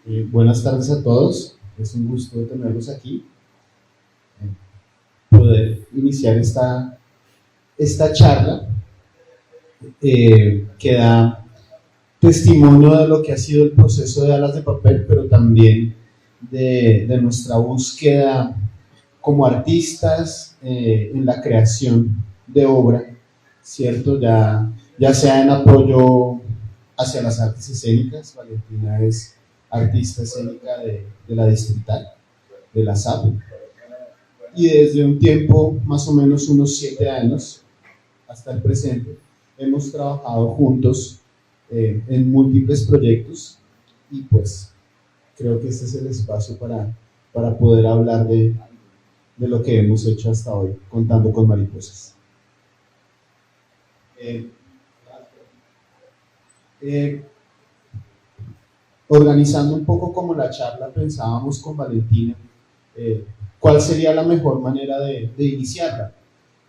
Buenas tardes a todos, es un gusto tenerlos aquí, poder iniciar esta charla que da testimonio de lo que ha sido el proceso de Alas de Papel, pero también de nuestra búsqueda como artistas en la creación de obra, ¿cierto? Ya sea en apoyo hacia las artes escénicas. Valentina es artista escénica de la Distrital, de la SAP, y desde un tiempo, más o menos unos 7 años, hasta el presente, hemos trabajado juntos en múltiples proyectos y pues creo que este es el espacio para poder hablar de lo que hemos hecho hasta hoy, contando con mariposas. Eh, eh, Organizando un poco como la charla, pensábamos con Valentina cuál sería la mejor manera de iniciarla.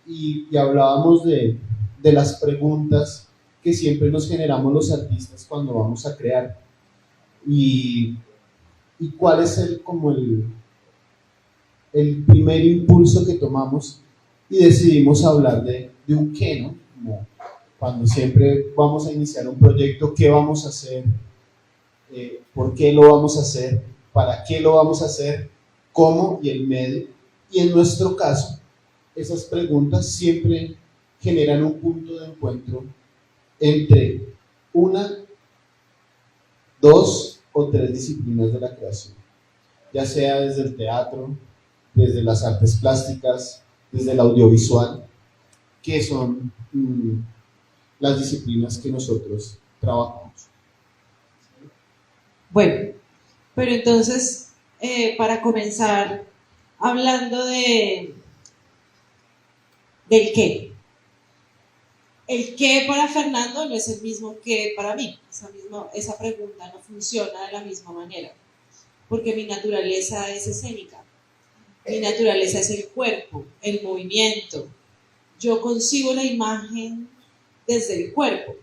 Y hablábamos de las preguntas que siempre nos generamos los artistas cuando vamos a crear. Y, y cuál es el primer impulso que tomamos y decidimos hablar de un qué, ¿no? Como cuando siempre vamos a iniciar un proyecto, ¿qué vamos a hacer? ¿Por qué lo vamos a hacer? ¿Para qué lo vamos a hacer? ¿Cómo? Y el medio. Y en nuestro caso, esas preguntas siempre generan un punto de encuentro entre una, dos o tres disciplinas de la creación, ya sea desde el teatro, desde las artes plásticas, desde el audiovisual, que son las disciplinas que nosotros trabajamos. Bueno, pero entonces, para comenzar hablando del qué. El qué para Fernando no es el mismo que para mí. Esa pregunta no funciona de la misma manera, porque mi naturaleza es escénica. Mi naturaleza es el cuerpo, el movimiento. Yo concibo la imagen desde el cuerpo.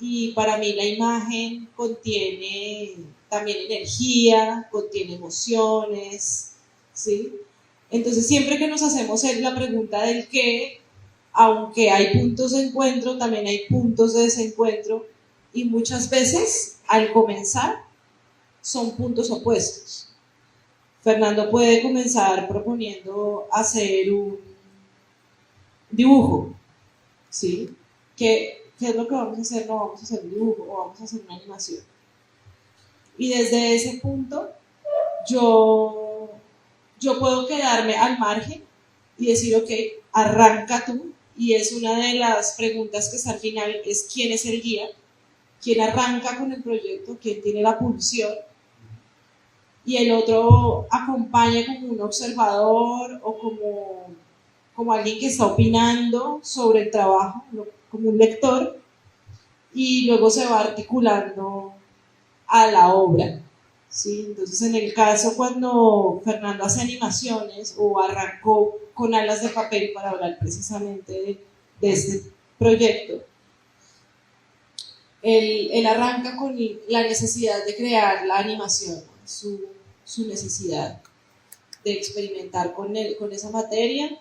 Y para mí la imagen contiene también energía, contiene emociones, ¿sí? Entonces siempre que nos hacemos la pregunta del qué, aunque hay puntos de encuentro, también hay puntos de desencuentro, y muchas veces al comenzar son puntos opuestos. Fernando puede comenzar proponiendo hacer un dibujo, ¿sí? ¿Qué es lo que vamos a hacer? No vamos a hacer un dibujo o vamos a hacer una animación. Y desde ese punto yo, yo puedo quedarme al margen y decir, ok, arranca tú. Y es una de las preguntas que está al final, es quién es el guía, quién arranca con el proyecto, quién tiene la pulsión, y el otro acompaña como un observador o como alguien que está opinando sobre el trabajo, como un lector, y luego se va articulando a la obra, ¿sí? Entonces, en el caso cuando Fernando hace animaciones o arrancó con Alas de Papel para hablar precisamente de este proyecto, él arranca con la necesidad de crear la animación, su necesidad de experimentar con esa materia,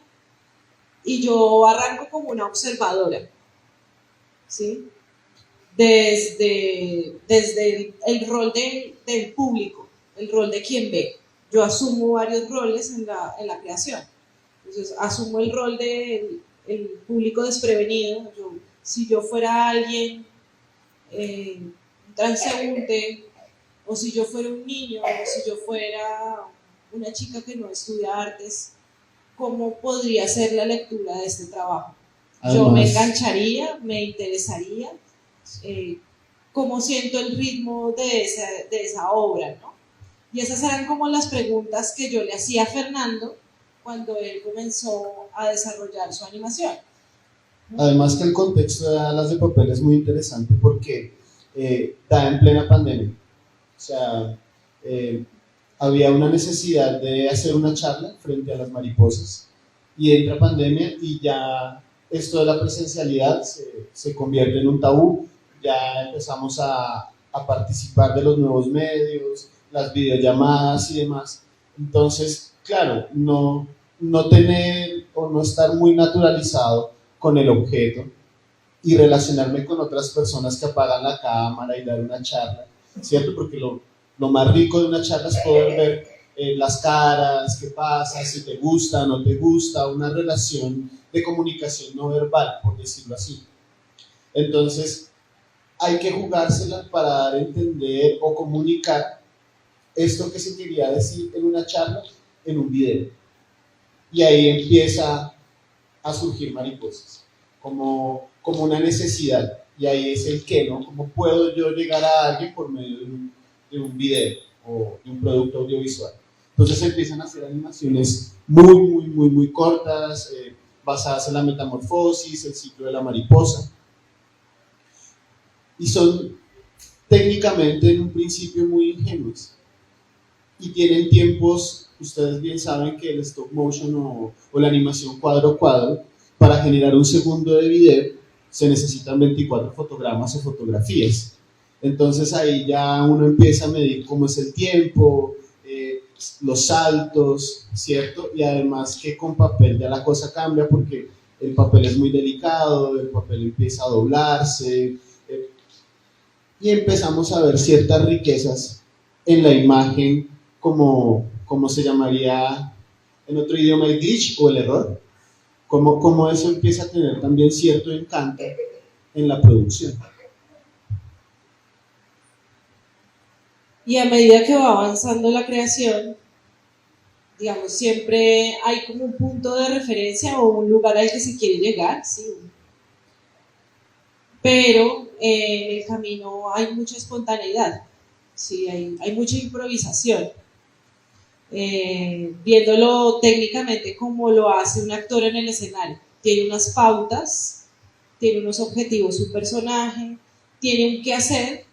y yo arranco como una observadora, ¿sí? Desde el rol del público, el rol de quien ve. Yo asumo varios roles en la creación. Entonces, asumo el rol del público desprevenido. Si yo fuera alguien, un transeúnte, o si yo fuera un niño, o si yo fuera una chica que no estudia artes, ¿cómo podría ser la lectura de este trabajo? Yo me engancharía, me interesaría, cómo siento el ritmo de esa obra, ¿no? Y esas eran como las preguntas que yo le hacía a Fernando cuando él comenzó a desarrollar su animación, ¿no? Además que el contexto de Alas de Papel es muy interesante porque está en plena pandemia. O sea, había una necesidad de hacer una charla frente a las mariposas y entra pandemia y ya esto de la presencialidad se convierte en un tabú. Ya empezamos a participar de los nuevos medios, las videollamadas y demás. Entonces, claro, no tener o no estar muy naturalizado con el objeto y relacionarme con otras personas que apagan la cámara y dar una charla, ¿cierto? Porque lo más rico de una charla es poder ver las caras, qué pasa, si te gusta, no te gusta, una relación de comunicación no verbal, por decirlo así. Entonces, hay que jugársela para dar a entender o comunicar esto que se quería decir en una charla, en un video. Y ahí empieza a surgir mariposas, como una necesidad. Y ahí es el qué, ¿no? ¿Cómo puedo yo llegar a alguien por medio de un video o de un producto audiovisual? Entonces empiezan a hacer animaciones muy cortas, basadas en la metamorfosis, el ciclo de la mariposa. Y son técnicamente en un principio muy ingenuos. Y tienen tiempos, ustedes bien saben que el stop motion o la animación cuadro a cuadro, para generar un segundo de video, se necesitan 24 fotogramas o fotografías. Entonces ahí ya uno empieza a medir cómo es el tiempo, los saltos, ¿cierto? Y además que con papel ya la cosa cambia porque el papel es muy delicado, el papel empieza a doblarse, y empezamos a ver ciertas riquezas en la imagen, como se llamaría en otro idioma el glitch o el error, como eso empieza a tener también cierto encanto en la producción. Y a medida que va avanzando la creación, digamos, siempre hay como un punto de referencia o un lugar al que se quiere llegar, ¿sí? Pero en el camino hay mucha espontaneidad, ¿sí? Hay mucha improvisación. Viéndolo técnicamente como lo hace un actor en el escenario. Tiene unas pautas, tiene unos objetivos su personaje, tiene un qué hacer,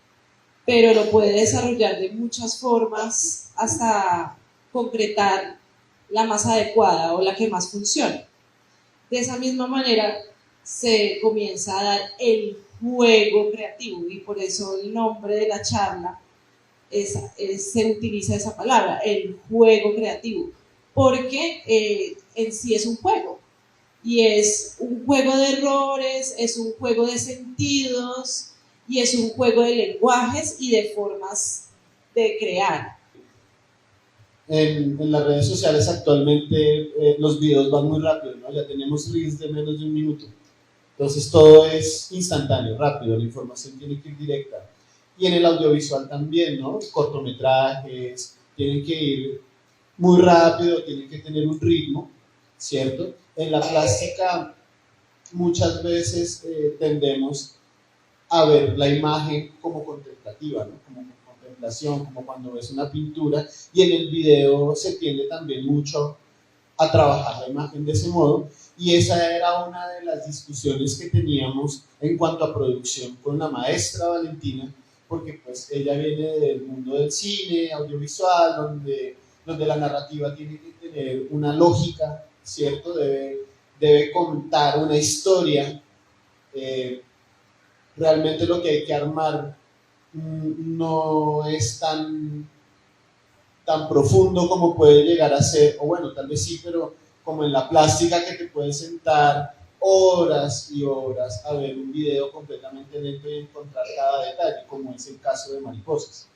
pero lo puede desarrollar de muchas formas hasta concretar la más adecuada o la que más funcione. De esa misma manera se comienza a dar el juego creativo y por eso el nombre de la charla se utiliza esa palabra, el juego creativo, porque en sí es un juego y es un juego de errores, es un juego de sentidos y es un juego de lenguajes y de formas de crear. En las redes sociales actualmente los videos van muy rápido, ¿no? Ya tenemos reels de menos de un minuto. Entonces todo es instantáneo, rápido, la información tiene que ir directa. Y en el audiovisual también, ¿no? Cortometrajes, tienen que ir muy rápido, tienen que tener un ritmo, ¿cierto? En la plástica muchas veces tendemos a ver la imagen como contemplativa, ¿no? Como contemplación, como cuando ves una pintura, y en el video se tiende también mucho a trabajar la imagen de ese modo, y esa era una de las discusiones que teníamos en cuanto a producción con la maestra Valentina, porque pues ella viene del mundo del cine, audiovisual, donde la narrativa tiene que tener una lógica, ¿cierto? Debe contar una historia. Realmente lo que hay que armar no es tan profundo como puede llegar a ser, o bueno, tal vez sí, pero como en la plástica que te puedes sentar horas y horas a ver un video completamente lento y encontrar cada detalle, como es el caso de Mariposas,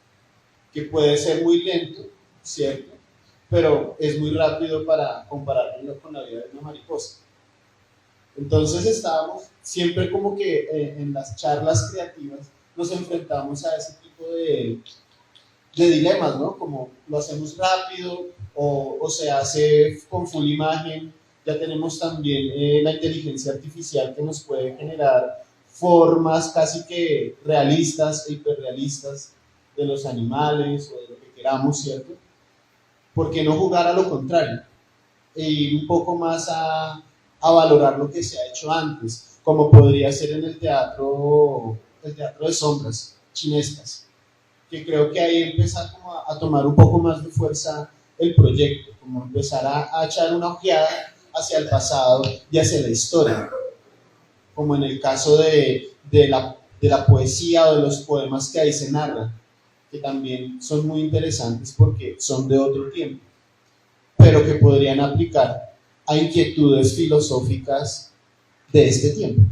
que puede ser muy lento, ¿cierto? Pero es muy rápido para compararlo con la vida de una mariposa. Entonces estábamos siempre como que en las charlas creativas nos enfrentamos a ese tipo de dilemas, ¿no? Como lo hacemos rápido o se hace con full imagen. Ya tenemos también la inteligencia artificial que nos puede generar formas casi que realistas e hiperrealistas de los animales o de lo que queramos, ¿cierto? ¿Por qué no jugar a lo contrario? E ir un poco más a valorar lo que se ha hecho antes, como podría ser en el teatro de sombras chinescas, que creo que ahí empezar como a tomar un poco más de fuerza el proyecto, como empezar a echar una ojeada hacia el pasado y hacia la historia, como en el caso de la poesía o de los poemas que ahí se narran, que también son muy interesantes porque son de otro tiempo, pero que podrían aplicar a inquietudes filosóficas de este tiempo.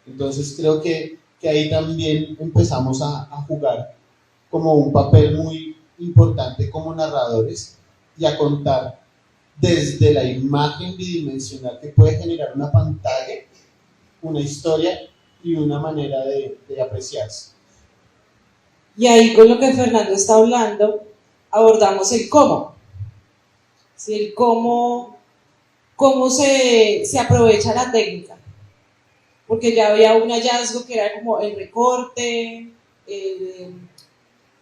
Entonces creo que ahí también empezamos a jugar como un papel muy importante como narradores y a contar desde la imagen bidimensional que puede generar una pantalla, una historia y una manera de apreciarse. Y ahí con lo que Fernando está hablando, abordamos el cómo. ¿Sí? El cómo se aprovecha la técnica. Porque ya había un hallazgo que era como el recorte,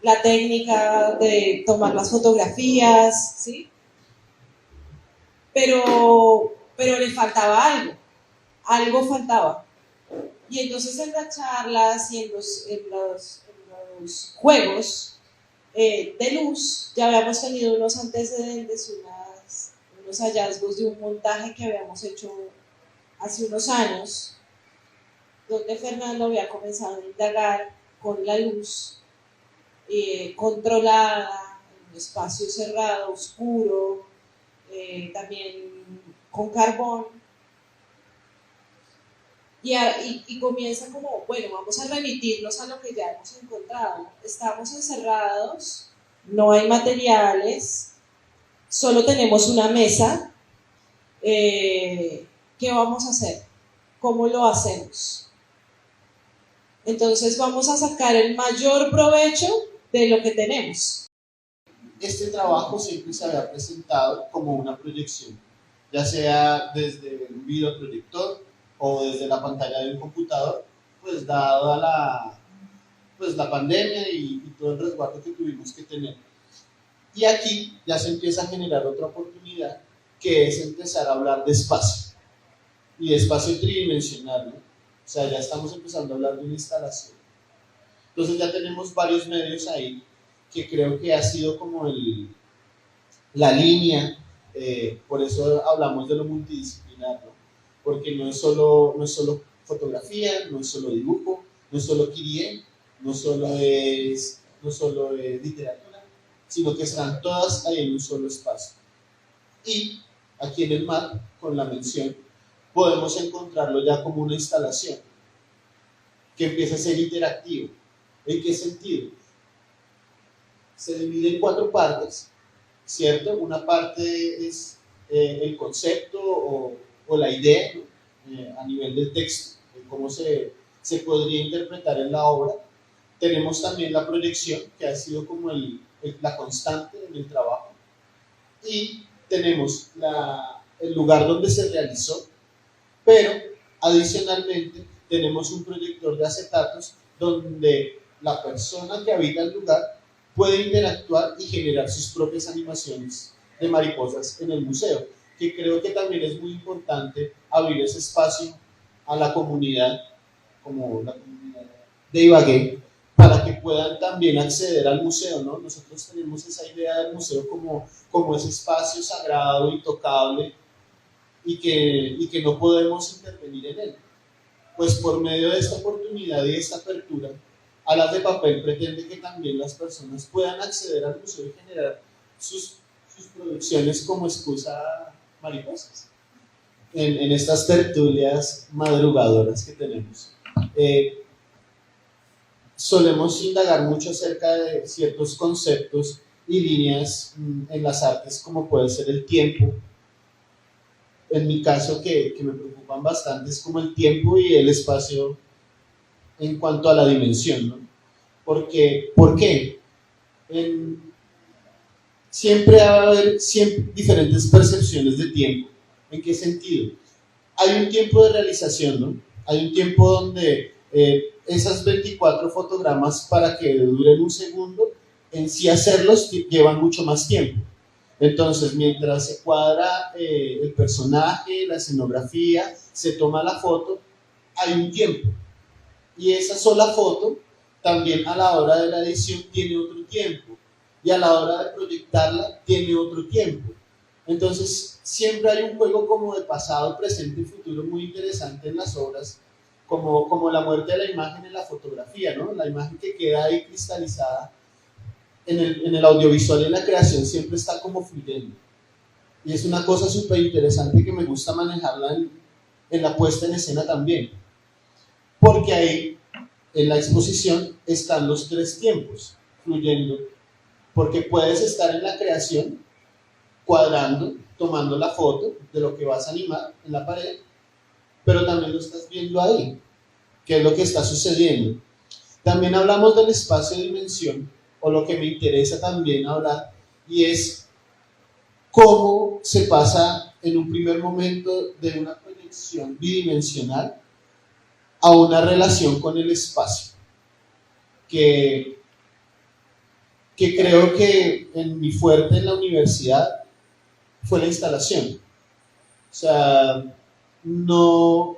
la técnica de tomar las fotografías, ¿sí? Pero le faltaba algo faltaba. Y entonces en las charlas y en los juegos de luz ya habíamos tenido unos antecedentes, unos hallazgos de un montaje que habíamos hecho hace unos años, donde Fernando había comenzado a indagar con la luz controlada, en un espacio cerrado, oscuro, también con carbón, y comienza como, bueno, vamos a remitirnos a lo que ya hemos encontrado. Estamos encerrados, no hay materiales, solo tenemos una mesa. ¿Qué vamos a hacer? ¿Cómo lo hacemos? Entonces vamos a sacar el mayor provecho de lo que tenemos. Este trabajo siempre se había presentado como una proyección, ya sea desde un videoproyector o desde la pantalla de un computador, pues dada la pandemia y todo el resguardo que tuvimos que tener. Y aquí ya se empieza a generar otra oportunidad, que es empezar a hablar de espacio, y de espacio tridimensional, ¿no? O sea, ya estamos empezando a hablar de una instalación. Entonces ya tenemos varios medios ahí, que creo que ha sido como la línea, por eso hablamos de lo multidisciplinar, ¿no? Porque no es solo fotografía, no es solo dibujo, no es solo Kyrie, no solo es literatura, sino que están todas ahí en un solo espacio. Y aquí en el MAT, con la mención, podemos encontrarlo ya como una instalación que empieza a ser interactivo. ¿En qué sentido? Se divide en 4 partes, ¿cierto? Una parte es el concepto o la idea, ¿no? A nivel del texto, de cómo se podría interpretar en la obra. Tenemos también la proyección, que ha sido como la constante en el trabajo. Y tenemos el lugar donde se realizó, pero adicionalmente tenemos un proyector de acetatos donde la persona que habita el lugar puede interactuar y generar sus propias animaciones de mariposas en el museo, que creo que también es muy importante abrir ese espacio a la comunidad, como la comunidad de Ibagué, para que puedan también acceder al museo, ¿no? Nosotros tenemos esa idea del museo como ese espacio sagrado, intocable, y que no podemos intervenir en él. Pues por medio de esta oportunidad y esta apertura, Alas de Papel pretende que también las personas puedan acceder al museo y generar sus producciones como excusa mariposas en estas tertulias madrugadoras que tenemos. Solemos indagar mucho acerca de ciertos conceptos y líneas en las artes, como puede ser el tiempo. En mi caso, que me preocupan bastante, es como el tiempo y el espacio en cuanto a la dimensión, ¿no? Porque, ¿por qué? Siempre va a haber diferentes percepciones de tiempo. ¿En qué sentido? Hay un tiempo de realización, ¿no? Hay un tiempo donde esas 24 fotogramas, para que duren un segundo, en sí hacerlos llevan mucho más tiempo. Entonces, mientras se cuadra el personaje, la escenografía, se toma la foto, hay un tiempo. Y esa sola foto, también a la hora de la edición, tiene otro tiempo. Y a la hora de proyectarla, tiene otro tiempo. Entonces, siempre hay un juego como de pasado, presente y futuro muy interesante en las obras, como la muerte de la imagen en la fotografía, ¿no? La imagen que queda ahí cristalizada en el audiovisual y en la creación siempre está como fluyendo. Y es una cosa súper interesante que me gusta manejarla en la puesta en escena también. Porque ahí, en la exposición, están los tres tiempos fluyendo. Porque puedes estar en la creación, cuadrando, tomando la foto de lo que vas a animar en la pared, pero también lo estás viendo ahí, qué es lo que está sucediendo. También hablamos del espacio de dimensión, o lo que me interesa también hablar, y es cómo se pasa en un primer momento de una proyección bidimensional a una relación con el espacio, que creo que en mi fuerte en la universidad fue la instalación. O sea, no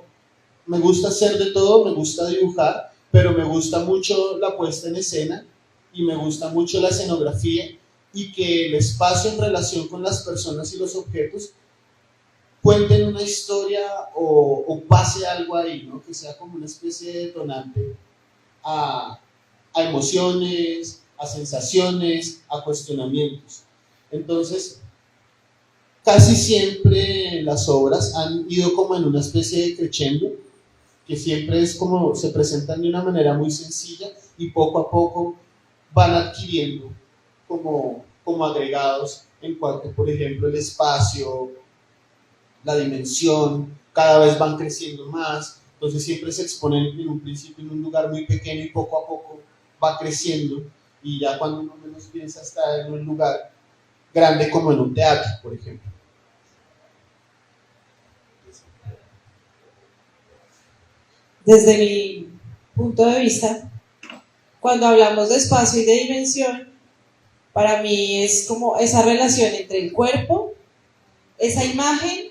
me gusta hacer de todo, me gusta dibujar, pero me gusta mucho la puesta en escena y me gusta mucho la escenografía y que el espacio en relación con las personas y los objetos cuenten una historia o pase algo ahí, ¿no? Que sea como una especie de detonante a emociones, a sensaciones, a cuestionamientos. Entonces, casi siempre las obras han ido como en una especie de crescendo, que siempre es como se presentan de una manera muy sencilla y poco a poco van adquiriendo como agregados en cuanto, por ejemplo, el espacio, la dimensión, cada vez van creciendo más, entonces siempre se exponen en un principio en un lugar muy pequeño y poco a poco va creciendo y ya cuando uno menos piensa está en un lugar grande como en un teatro, por ejemplo. Desde mi punto de vista, cuando hablamos de espacio y de dimensión, para mí es como esa relación entre el cuerpo, esa imagen,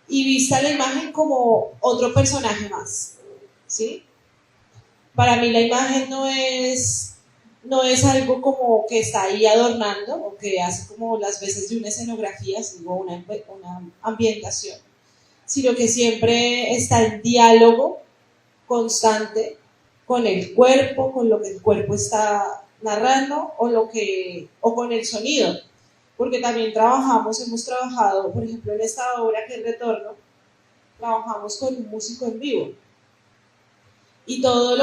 y vista la imagen como otro personaje más, ¿sí? Para mí la imagen no es algo como que está ahí adornando o que hace como las veces de una escenografía, sino una ambientación, sino que siempre está en diálogo constante con el cuerpo, con lo que el cuerpo está narrando o con el sonido, porque también hemos trabajado, por ejemplo, en esta obra que es Retorno, trabajamos con un músico en vivo y toda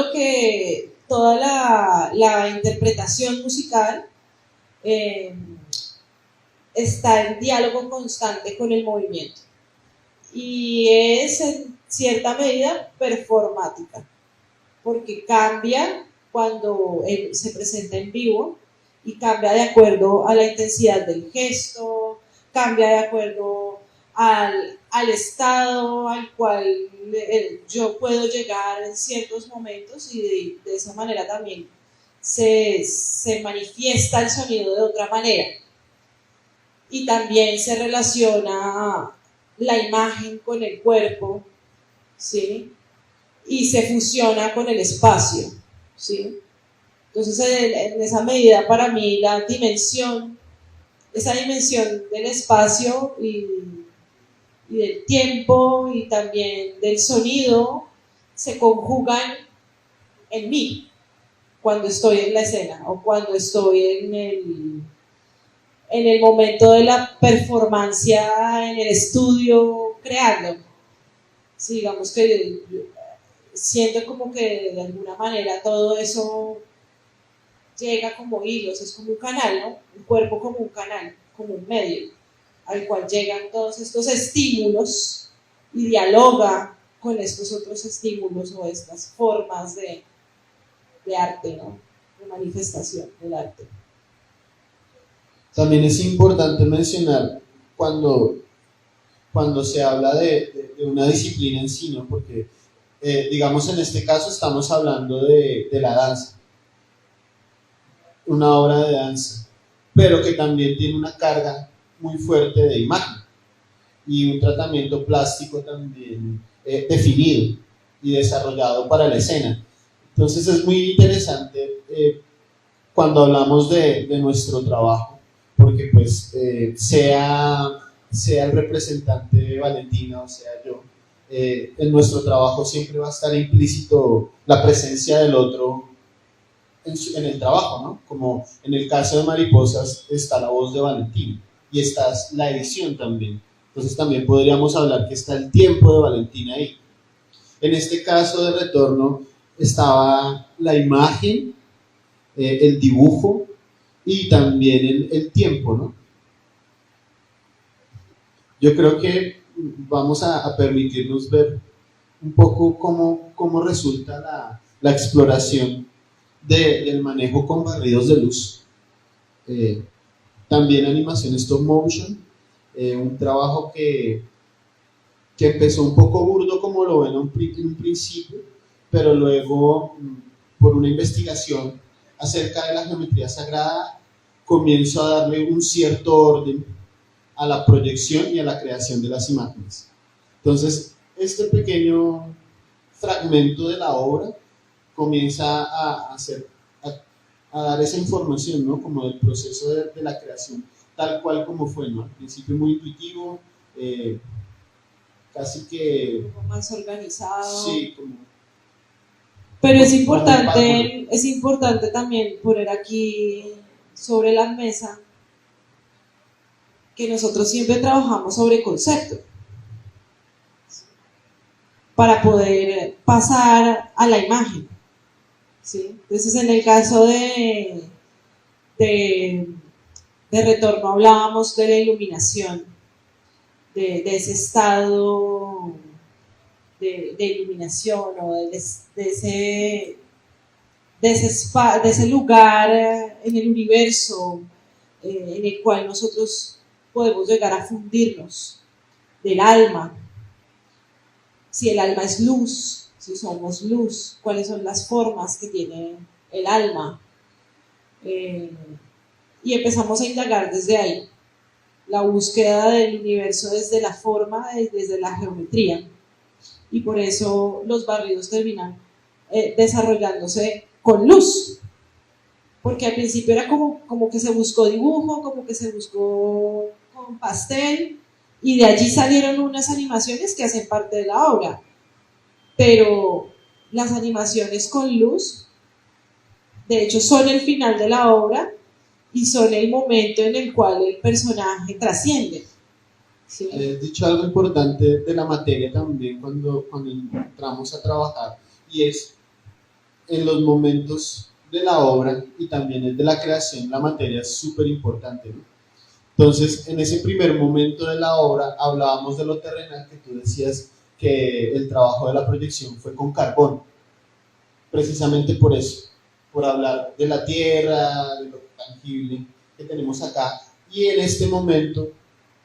la interpretación musical está en diálogo constante con el movimiento y es en cierta medida performática, porque cambia cuando se presenta en vivo y cambia de acuerdo a la intensidad del gesto, cambia de acuerdo al estado al cual yo puedo llegar en ciertos momentos y de esa manera también se manifiesta el sonido de otra manera. Y también se relaciona la imagen con el cuerpo, ¿sí? Y se fusiona con el espacio, ¿sí? Entonces, en esa medida, para mí, esa dimensión del espacio y del tiempo y también del sonido se conjugan en mí cuando estoy en la escena o cuando estoy en el momento de la performance en el estudio creando. Sí, digamos que siento como que de alguna manera todo eso llega como hilos, es como un canal, ¿no? Un cuerpo como un canal, como un medio, al cual llegan todos estos estímulos y dialoga con estos otros estímulos o estas formas de arte, ¿no? De manifestación del arte. También es importante mencionar cuando se habla de una disciplina en sí, ¿no? Porque, digamos, en este caso estamos hablando de la danza, una obra de danza, pero que también tiene una carga muy fuerte de imagen y un tratamiento plástico también definido y desarrollado para la escena. Entonces es muy interesante cuando hablamos de nuestro trabajo, porque pues sea el representante Valentina o sea yo, en nuestro trabajo siempre va a estar implícito la presencia del otro en el trabajo, ¿no? Como en el caso de Mariposas está la voz de Valentina y está la edición también. Entonces también podríamos hablar que está el tiempo de Valentina ahí. En este caso de Retorno estaba la imagen, el dibujo y también el tiempo, ¿no? Yo creo que vamos a permitirnos ver un poco cómo resulta la exploración del manejo con barridos de luz. Eh, También animación stop motion, un trabajo que empezó un poco burdo como lo ven en un principio, pero luego por una investigación acerca de la geometría sagrada comienzo a darle un cierto orden a la proyección y a la creación de las imágenes. Entonces, este pequeño fragmento de la obra comienza a dar esa información, ¿no? Como del proceso de la creación, tal cual como fue, ¿no? Al principio muy intuitivo, casi que... Un poco más organizado. Sí, como... Pero es importante también poner aquí sobre la mesa que nosotros siempre trabajamos sobre concepto para poder pasar a la imagen, ¿sí? Entonces, en el caso de Retorno hablábamos de la iluminación, de ese estado de iluminación o de ese lugar en el universo en el cual nosotros podemos llegar a fundirnos del alma. Si el alma es luz, si somos luz, cuáles son las formas que tiene el alma. Y empezamos a indagar desde ahí, la búsqueda del universo desde la forma, desde la geometría. Y por eso los barridos terminan desarrollándose con luz. Porque al principio era como que se buscó dibujo, como que se buscó con pastel, y de allí salieron unas animaciones que hacen parte de la obra. Pero las animaciones con luz, de hecho, son el final de la obra y son el momento en el cual el personaje trasciende. ¿Sí? Dicho algo importante de la materia también cuando entramos a trabajar, y es en los momentos de la obra y también el de la creación, la materia es súper importante, ¿no? Entonces, en ese primer momento de la obra hablábamos de lo terrenal, que tú decías que el trabajo de la proyección fue con carbón, precisamente por eso, por hablar de la tierra, de lo tangible que tenemos acá, y en este momento,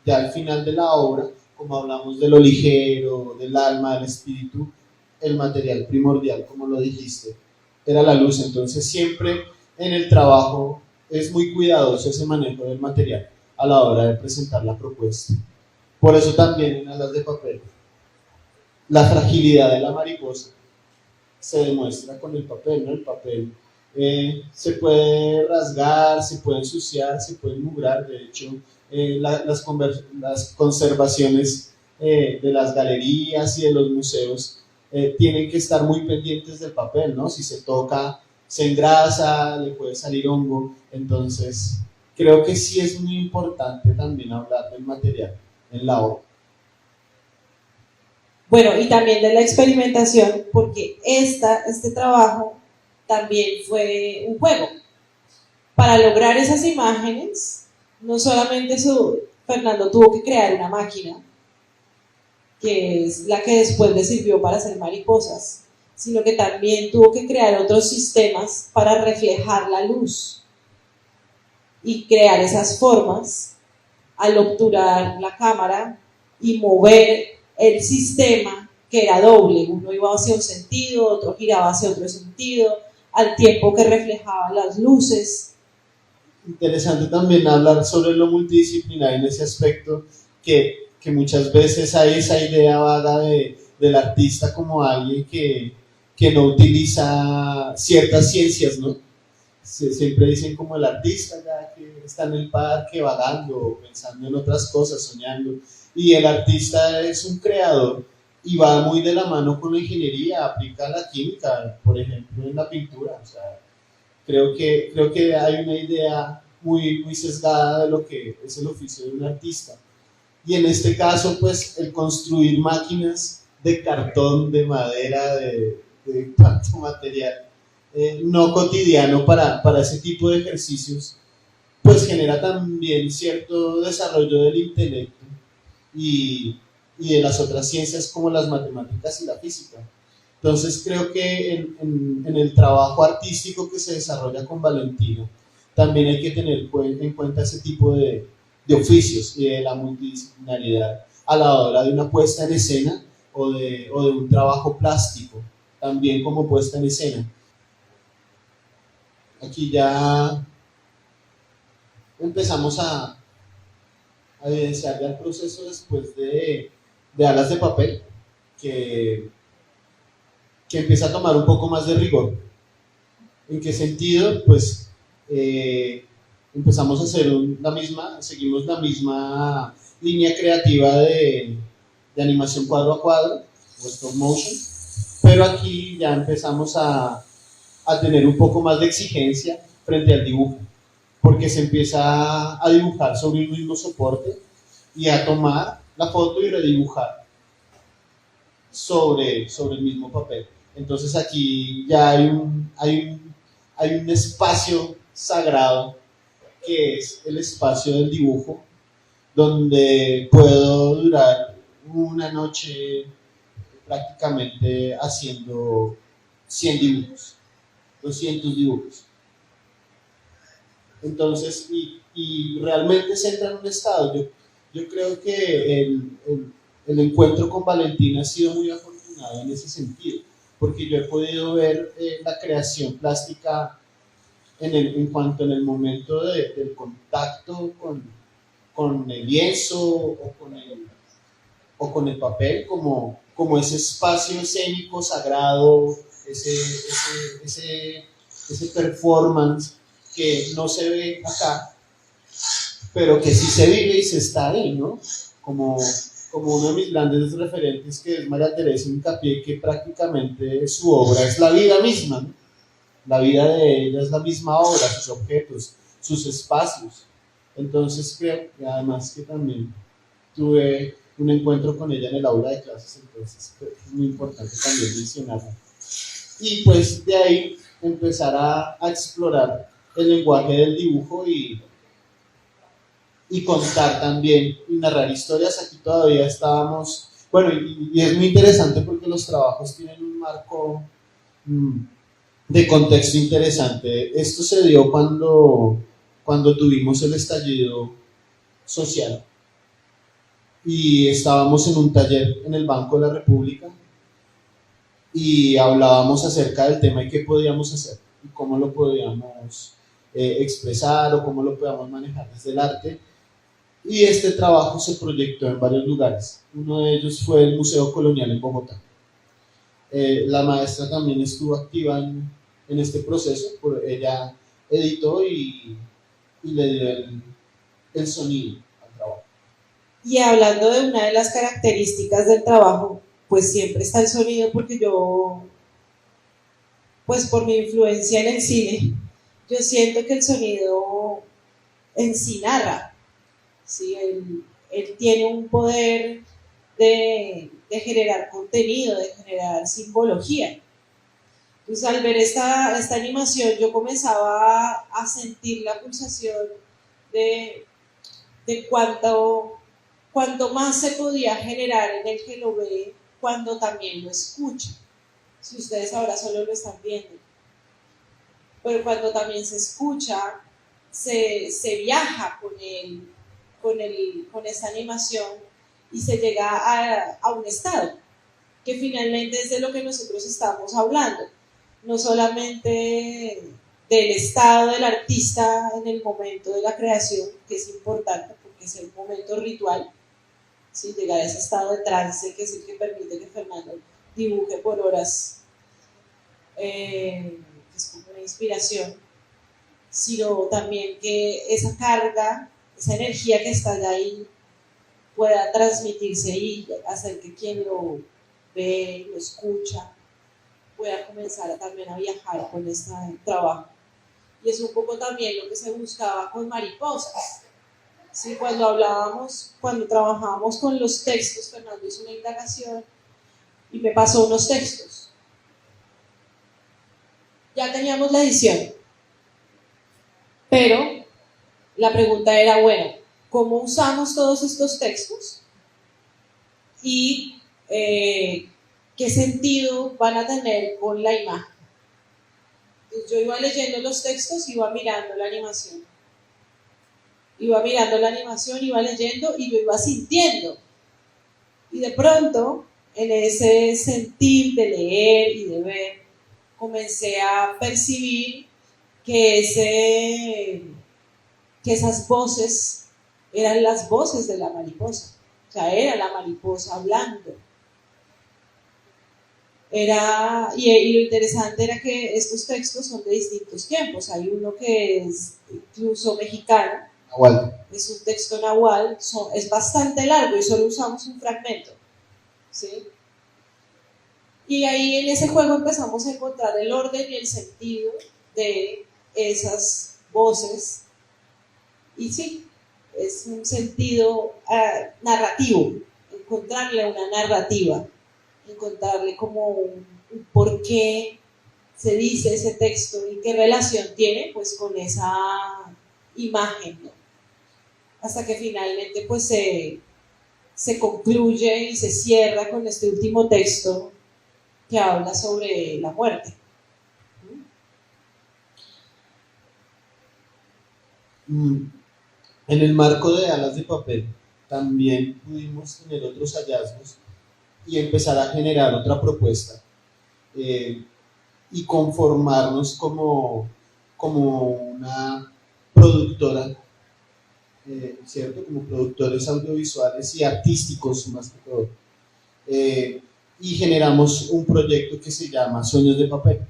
ya al final de la obra, como hablamos de lo ligero, del alma, del espíritu, el material primordial, como lo dijiste, era la luz. Entonces siempre en el trabajo es muy cuidadoso ese manejo del material a la hora de presentar la propuesta. Por eso también en Alas de Papel la fragilidad de la mariposa se demuestra con el papel, ¿no? El papel se puede rasgar, se puede ensuciar, se puede mugrar. De hecho, las conservaciones de las galerías y de los museos tienen que estar muy pendientes del papel, ¿no? Si se toca, se engrasa, le puede salir hongo. Entonces, creo que sí es muy importante también hablar del material en la obra. Bueno, y también de la experimentación, porque este trabajo también fue un juego. Para lograr esas imágenes, no solamente Fernando tuvo que crear una máquina, que es la que después le sirvió para hacer mariposas, sino que también tuvo que crear otros sistemas para reflejar la luz y crear esas formas al obturar la cámara y mover el sistema, que era doble, uno iba hacia un sentido, otro giraba hacia otro sentido, al tiempo que reflejaba las luces. Interesante también hablar sobre lo multidisciplinar en ese aspecto, que muchas veces hay esa idea vaga del artista como alguien que no utiliza ciertas ciencias, ¿no? Siempre dicen como el artista ya que está en el parque vagando, pensando en otras cosas, soñando, y el artista es un creador y va muy de la mano con la ingeniería, aplica la química, por ejemplo, en la pintura. O sea, Creo que hay una idea muy sesgada de lo que es el oficio de un artista. Y en este caso, pues, el construir máquinas de cartón, de madera, de tanto material no cotidiano para ese tipo de ejercicios, pues genera también cierto desarrollo del intelecto y, y de las otras ciencias como las matemáticas y la física. Entonces creo que en el trabajo artístico que se desarrolla con Valentino también hay que tener en cuenta ese tipo de oficios y de la multidisciplinaridad a la hora de una puesta en escena o de un trabajo plástico, también como puesta en escena. Aquí ya empezamos a evidenciar ya el proceso después de Alas de Papel, que, que empieza a tomar un poco más de rigor. ¿En qué sentido? Pues empezamos a hacer seguimos la misma línea creativa de animación cuadro a cuadro, o stop motion, pero aquí ya empezamos a tener un poco más de exigencia frente al dibujo, porque se empieza a dibujar sobre un mismo soporte y a tomar la foto y redibujar sobre el mismo papel. Entonces aquí ya hay un espacio sagrado que es el espacio del dibujo, donde puedo durar una noche prácticamente haciendo 100 dibujos, 200 dibujos. Entonces, y realmente se entra en un estado. Yo creo que el encuentro con Valentina ha sido muy afortunado en ese sentido, porque yo he podido ver la creación plástica en cuanto en el momento del contacto con el lienzo o con el papel, como ese espacio escénico sagrado, ese performance que no se ve acá, pero que sí se vive y se está ahí, ¿no? Como, como uno de mis grandes referentes, que es María Teresa Incapié, que prácticamente su obra es la vida misma, ¿no? La vida de ella es la misma obra, sus objetos, sus espacios. Entonces creo que además que también tuve un encuentro con ella en el aula de clases, entonces creo que es muy importante también mencionarla. Y pues de ahí empezar a explorar el lenguaje del dibujo y contar también y narrar historias. Aquí todavía estábamos, bueno, y es muy interesante porque los trabajos tienen un marco de contexto interesante. Esto se dio cuando tuvimos el estallido social y estábamos en un taller en el Banco de la República y hablábamos acerca del tema y qué podíamos hacer y cómo lo podíamos expresar o cómo lo podíamos manejar desde el arte. Y este trabajo se proyectó en varios lugares. Uno de ellos fue el Museo Colonial en Bogotá. La maestra también estuvo activa en este proceso, ella editó y le dio el sonido al trabajo. Y hablando de una de las características del trabajo, pues siempre está el sonido, porque yo, pues por mi influencia en el cine, yo siento que el sonido en sí narra, ¿sí? Él tiene un poder de generar contenido, de generar simbología. Entonces al ver esta animación yo comenzaba a sentir la pulsación de, de cuánto más se podía generar en el que lo ve cuando también lo escucha. Si ustedes ahora solo lo están viendo, pero cuando también se escucha, se viaja con esta animación y se llega a un estado, que finalmente es de lo que nosotros estamos hablando, no solamente del estado del artista en el momento de la creación, que es importante porque es el momento ritual, ¿sí? Llegar a ese estado de trance que es el que permite que Fernando dibuje por horas, que es como una inspiración, sino también que esa carga, esa energía que está ahí pueda transmitirse y hacer que quien lo ve, lo escucha, pueda comenzar también a viajar con este trabajo. y es un poco también lo que se buscaba con mariposas. Sí, cuando trabajábamos con los textos, Fernando hizo una indagación y me pasó unos textos. Ya teníamos la edición, pero la pregunta era, bueno, ¿cómo usamos todos estos textos? Y qué sentido van a tener con la imagen. Entonces yo iba leyendo los textos, iba mirando la animación. Iba mirando la animación, iba leyendo y yo iba sintiendo. Y de pronto, en ese sentir de leer y de ver, comencé a percibir que esas voces eran las voces de la mariposa. O sea, era la mariposa hablando. Y lo interesante era que estos textos son de distintos tiempos. Hay uno que es incluso mexicano, Nahual. es un texto nahual, es bastante largo y solo usamos un fragmento, ¿sí? Y ahí en ese juego empezamos a encontrar el orden y el sentido de esas voces. Y sí, es un sentido narrativo, encontrarle una narrativa, encontrarle como un por qué se dice ese texto y qué relación tiene pues con esa imagen, ¿no? Hasta que finalmente pues se concluye y se cierra con este último texto que habla sobre la muerte. En el marco de Alas de Papel también pudimos tener otros hallazgos y empezar a generar otra propuesta y conformarnos como una productora, ¿cierto? Como productores audiovisuales y artísticos más que todo. Y generamos un proyecto que se llama Sueños de Papel,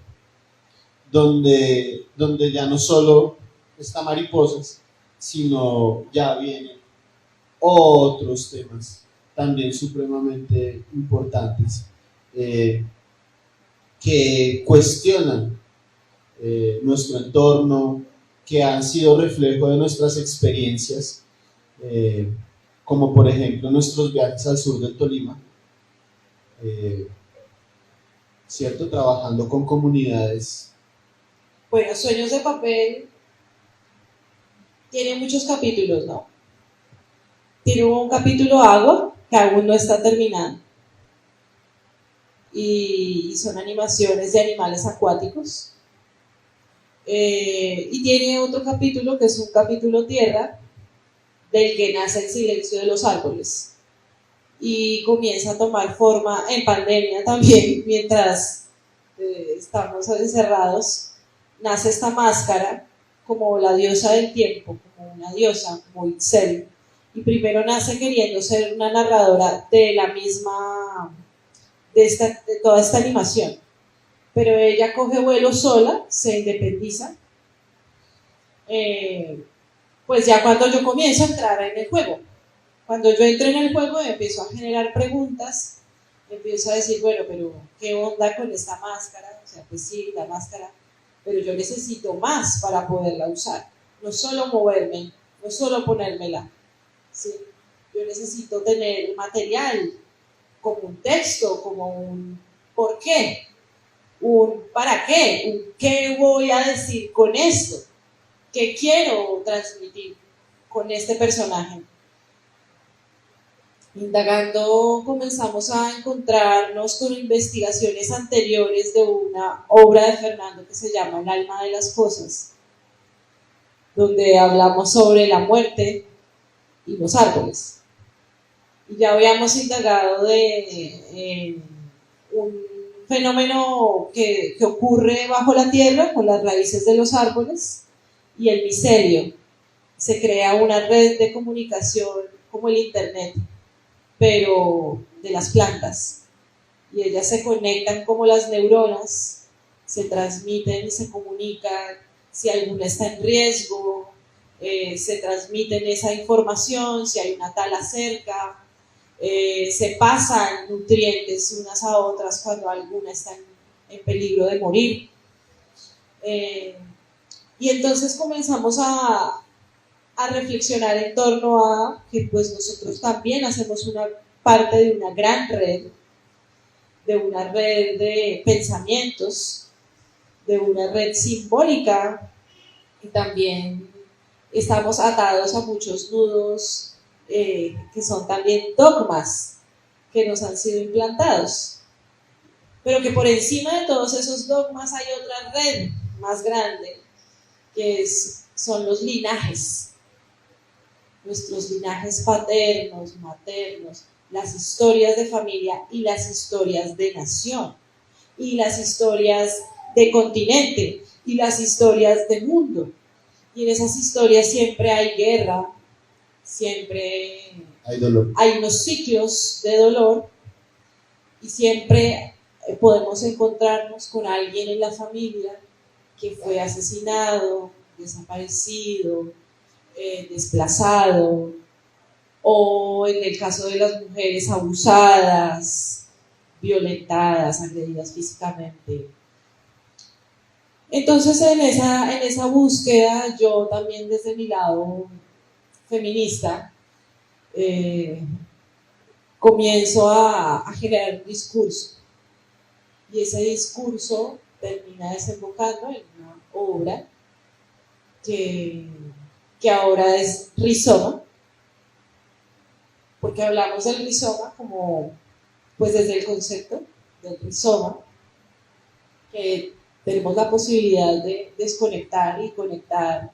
donde ya no solo está Mariposas, sino ya vienen otros temas también supremamente importantes que cuestionan nuestro entorno, que han sido reflejo de nuestras experiencias, como por ejemplo nuestros viajes al sur del Tolima, ¿cierto? Trabajando con comunidades. Bueno, Sueños de Papel tiene muchos capítulos, ¿no? Tiene un capítulo Agua, que aún no está terminado, y son animaciones de animales acuáticos. Y tiene otro capítulo que es un capítulo Tierra, del que nace el silencio de los árboles y comienza a tomar forma en pandemia también, mientras estamos encerrados, nace esta máscara como la diosa del tiempo, como una diosa, como Ixchel, y primero nace queriendo ser una narradora de la misma, de toda esta animación, pero ella coge vuelo sola, se independiza, pues ya cuando yo comienzo a entrar en el juego. Cuando yo entro en el juego empiezo a generar preguntas, empiezo a decir, bueno, pero ¿qué onda con esta máscara? O sea, pues sí, la máscara, pero yo necesito más para poderla usar. No solo moverme, no solo ponérmela, ¿sí? Yo necesito tener material, como un texto, como un ¿por qué? Un ¿para qué? Un ¿qué voy a decir con esto? ¿Qué quiero transmitir con este personaje? Indagando comenzamos a encontrarnos con investigaciones anteriores de una obra de Fernando que se llama El alma de las cosas, donde hablamos sobre la muerte y los árboles. Y ya habíamos indagado de un fenómeno que ocurre bajo la tierra con las raíces de los árboles y el micelio. Se crea una red de comunicación como el internet, pero de las plantas, y ellas se conectan como las neuronas, se transmiten y se comunican si alguna está en riesgo, se transmiten esa información, si hay una tala cerca, se pasan nutrientes unas a otras cuando alguna está en peligro de morir. Y entonces comenzamos a reflexionar en torno a que pues nosotros también hacemos una parte de una gran red, de una red de pensamientos, de una red simbólica, y también estamos atados a muchos nudos que son también dogmas que nos han sido implantados, pero que por encima de todos esos dogmas hay otra red más grande, que son los linajes, nuestros linajes paternos, maternos, las historias de familia y las historias de nación, y las historias de continente, y las historias de mundo. Y en esas historias siempre hay guerra, siempre hay dolor, hay unos ciclos de dolor, y siempre podemos encontrarnos con alguien en la familia que fue asesinado, desaparecido, desplazado, o en el caso de las mujeres abusadas, violentadas, agredidas físicamente. Entonces en esa búsqueda yo también desde mi lado feminista comienzo a generar un discurso, y ese discurso termina desembocando en una obra que ahora es Rizoma, porque hablamos del rizoma como, pues desde el concepto del rizoma, que tenemos la posibilidad de desconectar y conectar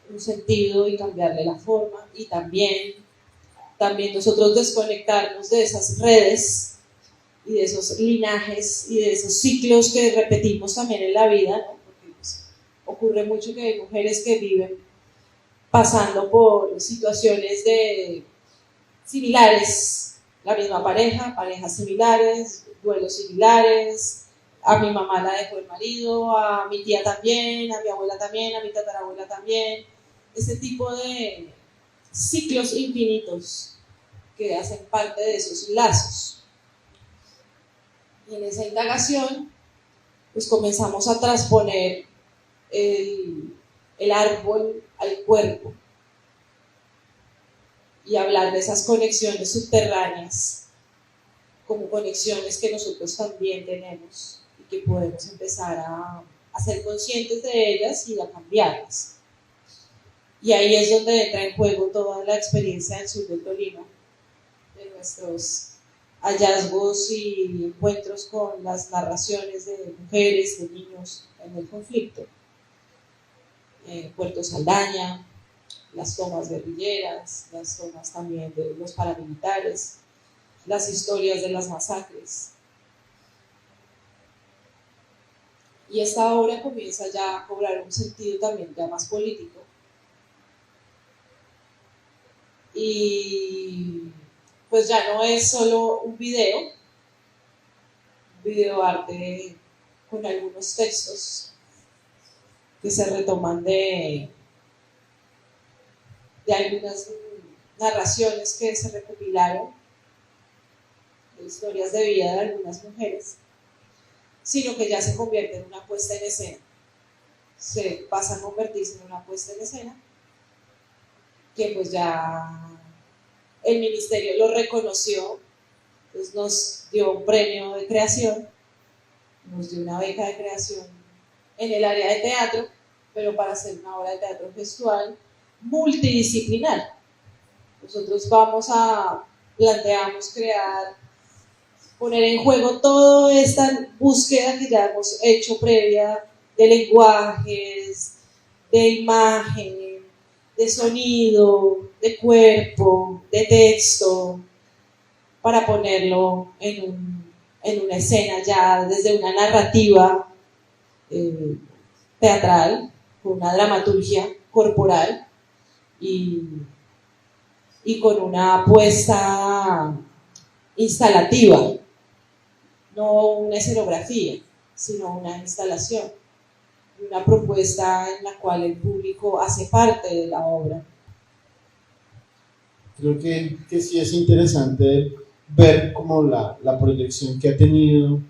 un sentido y cambiarle la forma, y también nosotros desconectarnos de esas redes y de esos linajes y de esos ciclos que repetimos también en la vida, ¿no? Porque pues, ocurre mucho que hay mujeres que viven pasando por situaciones similares, la misma pareja, parejas similares, duelos similares, a mi mamá la dejó el marido, a mi tía también, a mi abuela también, a mi tatarabuela también, este tipo de ciclos infinitos que hacen parte de esos lazos. Y en esa indagación, pues comenzamos a transponer el árbol al cuerpo y hablar de esas conexiones subterráneas como conexiones que nosotros también tenemos y que podemos empezar a ser conscientes de ellas y a cambiarlas. Y ahí es donde entra en juego toda la experiencia del sur del Tolima, de nuestros hallazgos y encuentros con las narraciones de mujeres, de niños en el conflicto. Puerto Saldaña, las tomas guerrilleras, las tomas también de los paramilitares, las historias de las masacres. Y esta obra comienza ya a cobrar un sentido también ya más político. Y pues ya no es solo un video arte con algunos textos que se retoman de algunas narraciones que se recopilaron, de historias de vida de algunas mujeres, sino que ya se convierte en una puesta en escena. Se pasa a convertirse en una puesta en escena que pues ya el ministerio lo reconoció, pues nos dio un premio de creación, nos dio una beca de creación en el área de teatro, pero para hacer una obra de teatro gestual multidisciplinar. Nosotros planteamos crear, poner en juego toda esta búsqueda que ya hemos hecho previa de lenguajes, de imagen, de sonido, de cuerpo, de texto, para ponerlo en una escena ya desde una narrativa teatral, con una dramaturgia corporal y con una apuesta instalativa, no una escenografía, sino una instalación, una propuesta en la cual el público hace parte de la obra. Creo que sí es interesante ver como la proyección que ha tenido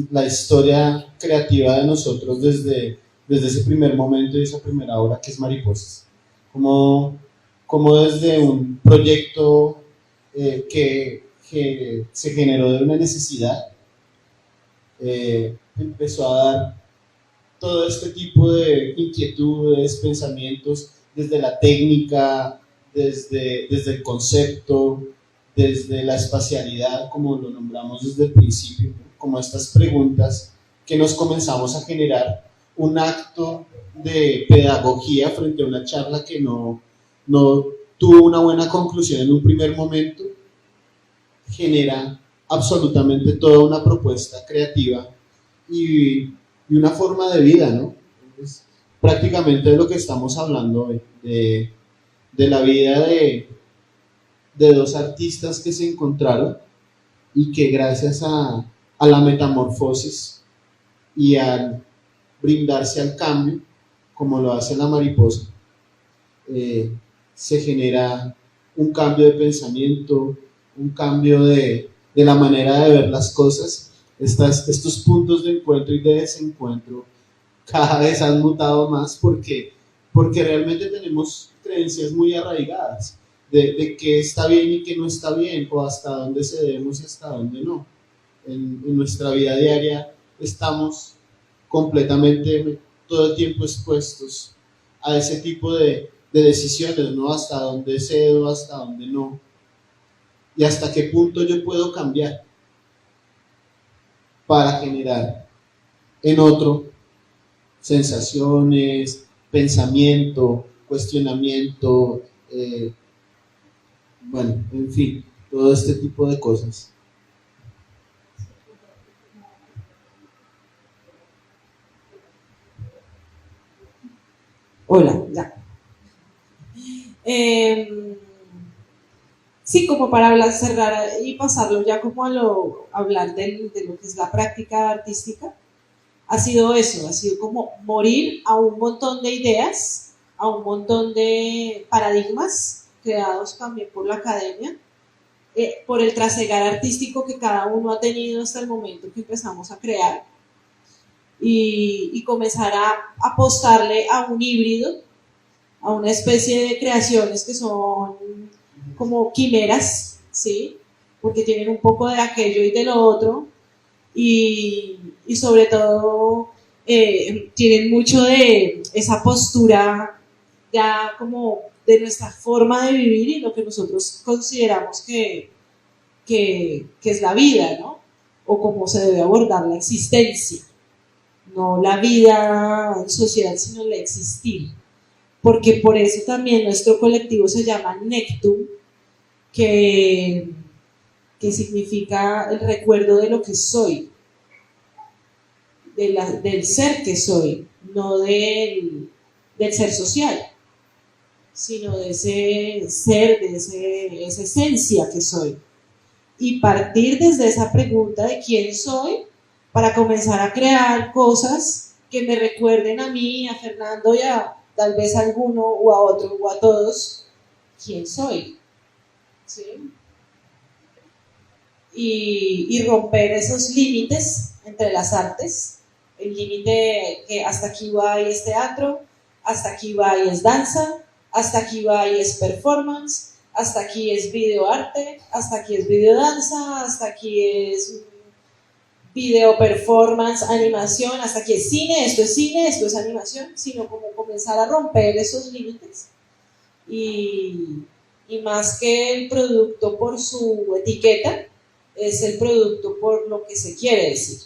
la historia creativa de nosotros desde desde ese primer momento y esa primera obra que es Mariposas. Como desde un proyecto que se generó de una necesidad, empezó a dar todo este tipo de inquietudes, pensamientos, desde la técnica, desde el concepto, desde la espacialidad, como lo nombramos desde el principio, como estas preguntas que nos comenzamos a generar un acto de pedagogía frente a una charla que no tuvo una buena conclusión en un primer momento, genera absolutamente toda una propuesta creativa y, y una forma de vida, ¿no? Es prácticamente de lo que estamos hablando hoy, de la vida de dos artistas que se encontraron y que gracias a la metamorfosis y al brindarse al cambio, como lo hace la mariposa, se genera un cambio de pensamiento, un cambio de la manera de ver las cosas. Estos puntos de encuentro y de desencuentro cada vez han mutado más porque realmente tenemos creencias muy arraigadas de qué está bien y qué no está bien, o hasta dónde cedemos y hasta dónde no. En nuestra vida diaria estamos completamente todo el tiempo expuestos a ese tipo de decisiones, ¿no? Hasta dónde cedo, hasta dónde no, y hasta qué punto yo puedo cambiar para generar en otro sensaciones, pensamiento, cuestionamiento, bueno, en fin, todo este tipo de cosas. Hola, ya. Sí, como para hablar, cerrar y pasarlo ya como hablar de lo que es la práctica artística, ha sido eso, ha sido como morir a un montón de ideas, a un montón de paradigmas creados también por la academia, por el trasegar artístico que cada uno ha tenido hasta el momento que empezamos a crear, y comenzar a apostarle a un híbrido, a una especie de creaciones que son como quimeras, ¿sí? Porque tienen un poco de aquello y de lo otro, y sobre todo tienen mucho de esa postura ya como de nuestra forma de vivir y lo que nosotros consideramos que es la vida, ¿no? O cómo se debe abordar la existencia, no la vida en sociedad, sino la existir. Porque por eso también nuestro colectivo se llama Nectum, que, que significa el recuerdo de lo que soy, del ser que soy, no del ser social, sino de ese ser, esa esencia que soy. Y partir desde esa pregunta de quién soy para comenzar a crear cosas que me recuerden a mí, a Fernando y a tal vez a alguno o a otro o a todos quién soy. ¿Sí? Y romper esos límites entre las artes, el límite que hasta aquí va y es teatro, hasta aquí va y es danza, hasta aquí va y es performance, hasta aquí es videoarte, hasta aquí es videodanza, hasta aquí es video performance, animación, hasta aquí es cine, esto es animación, sino como comenzar a romper esos límites y más que el producto por su etiqueta, es el producto por lo que se quiere decir.